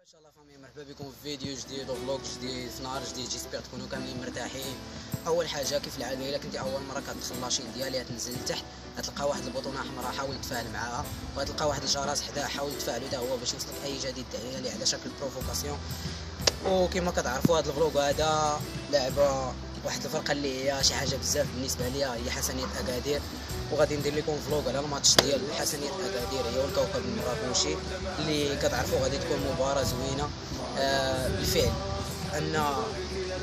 ان شاء الله فامي، مرحبا بكم في فيديو جديد وفلوق جديد في نهار جديد. جيسبيغ تكونوا كاملين مرتاحين. اول حاجه كيف العاده الا كنتي اول مره كتدخل لاشين ديالي تنزل لتحت غتلقى واحد البوطونه حمراء، حاول تفاعل معاها، وغتلقى واحد الجرس حداه حاول تفاعلوا حتى هو باش يوصلك اي جديد ديالي على شكل بروفوكاسيون. وكما كتعرفوا هذا الفلوق هذا لعبه واحد الفرقه اللي هي شي حاجه بزاف بالنسبه ليا، هي حسنيه اكادير، وغادي ندير لكم فلوق على الماتش ديال حسنيه اكادير هي والكوكب المراكشي اللي كتعرفوا غادي تكون مباراه زوينه. بالفعل ان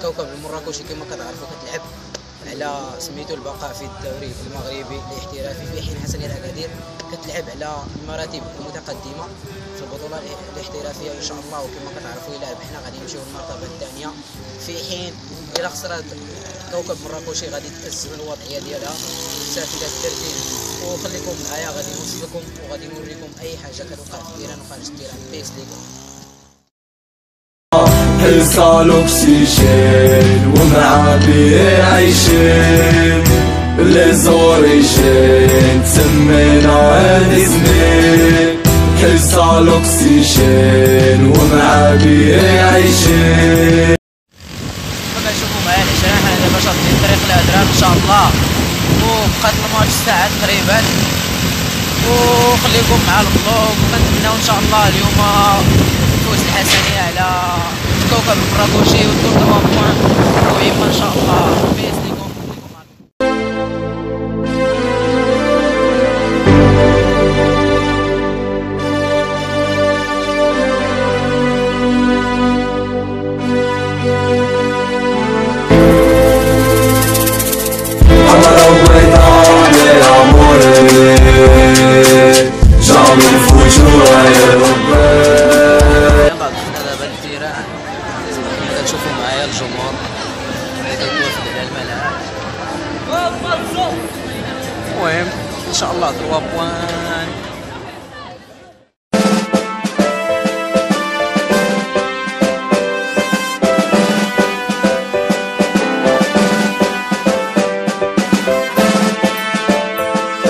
كوكب المراكشي كما كتعرفوا كتلعب على سميتو البقاء في الدوري المغربي الاحترافي، في حين حسنيه اكادير كتلعب على المراتب المتقدمه في البطوله الاحترافيه ان شاء الله. وكما كتعرفوا الا ربحنا غادي نمشيو للمرتبه الثانيه، في حين الا خسرت كوكب المراكشي غادي تأزم الوضعيه ديالها سافله الترتيب. وخليكم معايا غادي نوصلكم وغادي نوريكم اي حاجه كتوقع في التيران وخارج التيران. بيس ليكم حصة الأكسجين ومع بيه عايشين ليزوريجين تسمينا هادي سنين. حصة الأكسجين ومع بيه عايشين. كما تشوفوا معايا العشاء حنا دابا شاطين طريق الأدراك ان شاء الله، وبقات الماتش ساعة تقريبا. وخليكم مع الفلوق ونتمناو ان شاء الله اليوم فوز الحسنية على كوكب المراكشي وتكون 3 بوان مهمة ان شاء الله. بيس ليكم. جامي الفجوع يا ربي. يلا دخلنا دابا للتيران، كما كتشوفوا معايا الجمهور اللي كيتوافد على الملعب. المهم ان شاء الله 3 بوان.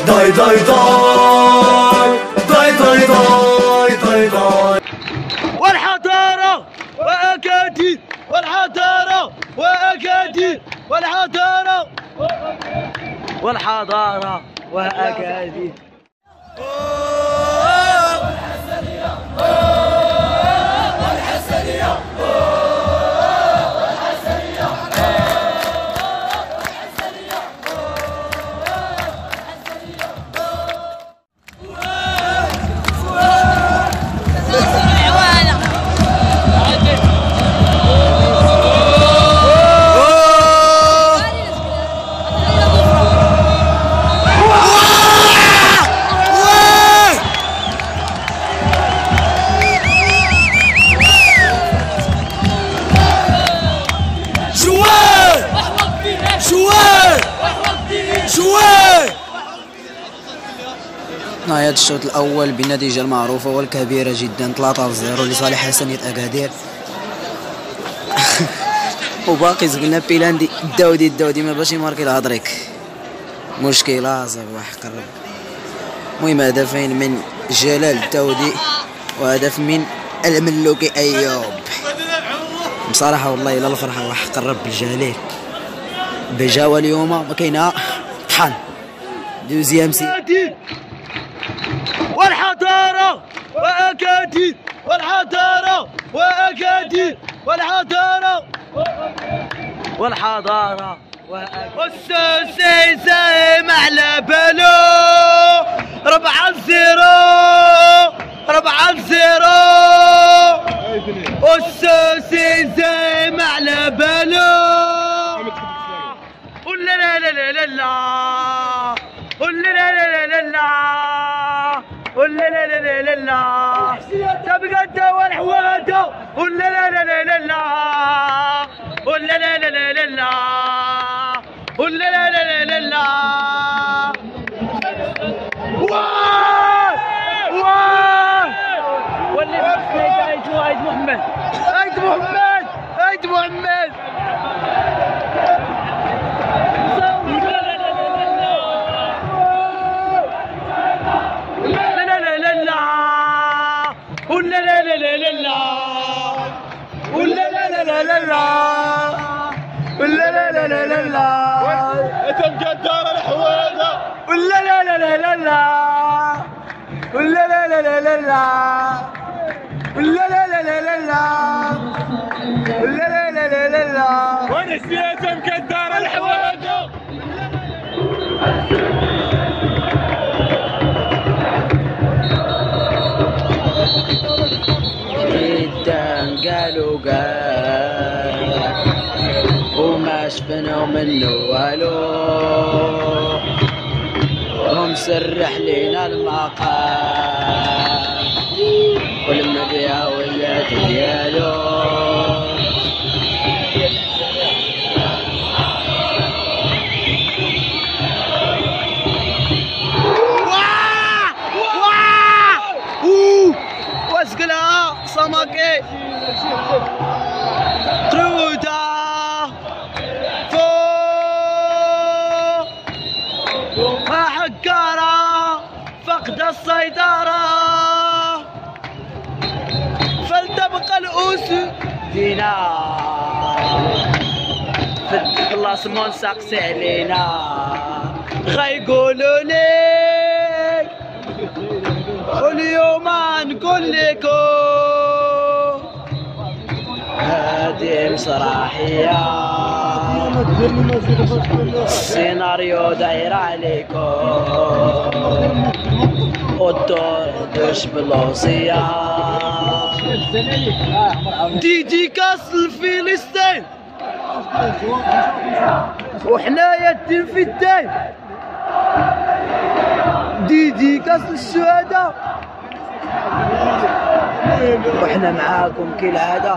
داي داي داي داي داي داي داي داي. والحضارة وأكادير، والحضارة وأكادير، والحضارة والحضارة وأكادير. نهاية الشوط الأول بالنتيجة المعروفة والكبيرة جدا 3-0 لصالح حسنية أكادير. وباقي زقلنا بيلاندي الداودي ما باش يماركي الهضريك، مشكلة صافي واحد قرب. المهم هدفين من جلال الداودي وهدف من الملوكي أيوب. بصراحة والله إلا الفرحة واحد قرب بالجلال بجاوة اليوم ما كاينة طحن دوزيام سي. والحضارة وأكادير، والحضارة وأكادير، والحضارة والحضارة والسوسي زايم على بالو 4-0 4-0. والسوسي زايم على بالو. ولا لا لا لا لا لا، ولا لا لا لا لا، ولا لا لا لا لا لا، تبقى انت والحواده. ولا لا لا لا لا لا، ولا لا لا لا لا لا، ولا لا لا لا لا لا. واه واه واللي عيد محمد، عيد محمد، عيد محمد. لا لا لا لا لا، لا لا لا لا لا. لا ولا لا لا لا لا لا انت مقدر الحويده ولا لا لا لا لا لا ولا لا لا لا لا لا ولا لا لا لا لا لا ولا لا لا لا لا لا ونسيت مقدر الحويده قدام قالوا قال وما شفنا منه والو ومسرح لينا المقام والمبيع ولات ديالو واسقلها صماكي ترودا فوق حكارة فقد السيطرة فلتبقى الأسود فينا في الكلاسمون ساقسي علينا غيقولوا ليك واليوم نقول لكم هادي مسرحية السيناريو داير عليكم والدور دوش بالوصية ديديكاس لفلسطين وحنايا الدين في الدين ديديكاس للشهداء وحنا معاكم كالعادة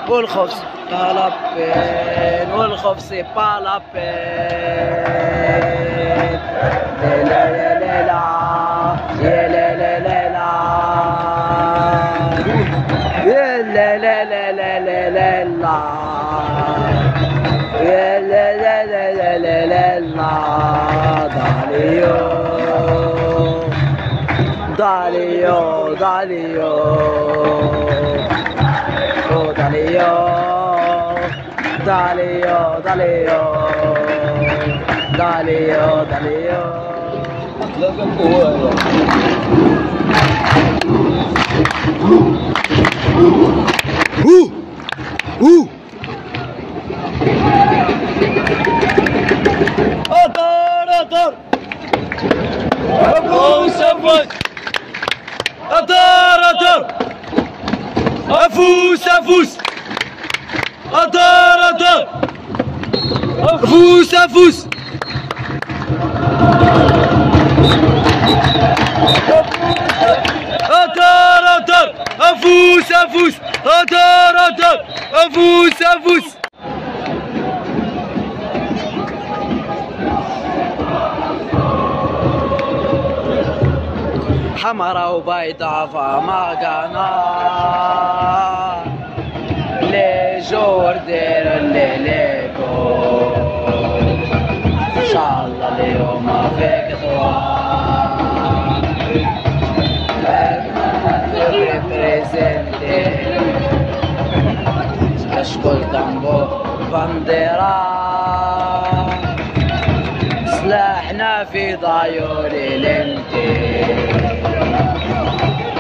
والخوف با لابين والخوف سي با لابين لا لا لا لا يا لا لا لا لا يا لا لا لا لا لا لا لا يا لا لا لا لا لا لا داليو داليو داليو داليو داليو داليو داليو أطار أفوز أفوز أطار أفوز أفوز أطار أفوز أفوز أطار أفوز أفوز أطار أفوز أفوز حمرا وبيضا فما قنا لي جور دير اللي ليكو ان شاء الله اليوم فيك ثواب ريبريزنتي اشكل تنبو بانديرا سلاحنا في ضيوري لنتي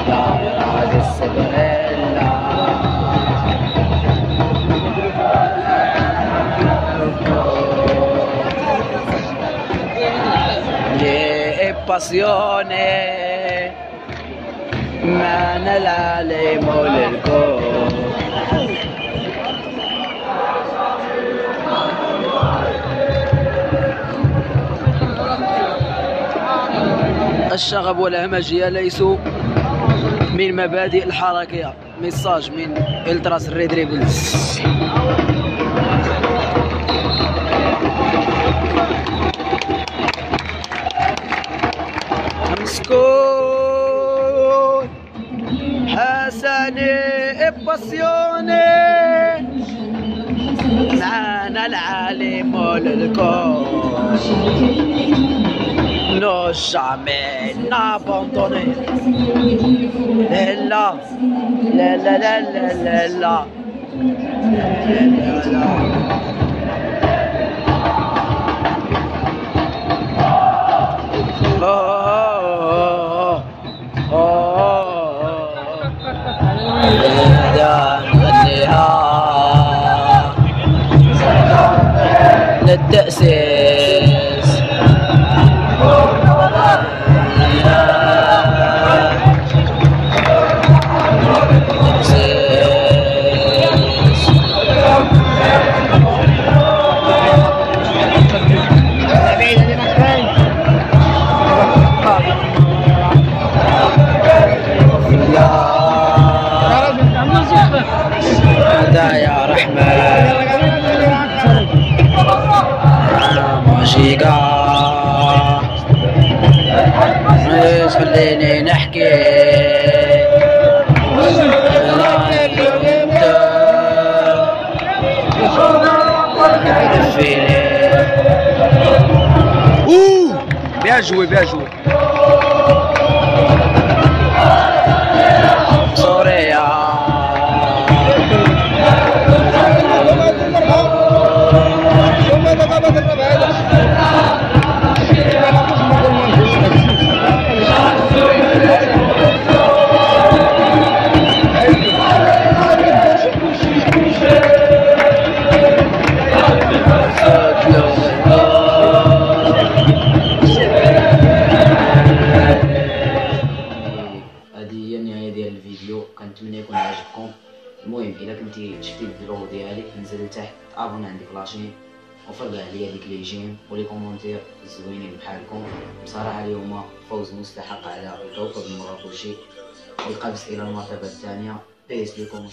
هذه السبريلا لي باسيوني ما نلعلم للكون الشغب والهمجية ليسوا من مبادئ الحركية. ميساج من التراس ريد ريبلز. مسكون حسني باسيوني معانا العالم للكون نو جامي نابوندوني لا لا لا لا لا لا للتأسيس يا رحمن موسيقى ليش خليني نحكي bien joué, bien joué. سوريا هذه هي النهايه ديال الفيديو. كنتمنى يكون عجبكم. المهم الا كنتي شفتي الفيديو ديالي نزل لتحت ابوني عندي فلاشين وفرقع عليا ديك لي جيم ولي كومونتير زوينين بحالكم. بصراحه اليوم فوز مستحق على الكوكب المراكشي والقفز الى المرتبه الثانيه. بيس لكم.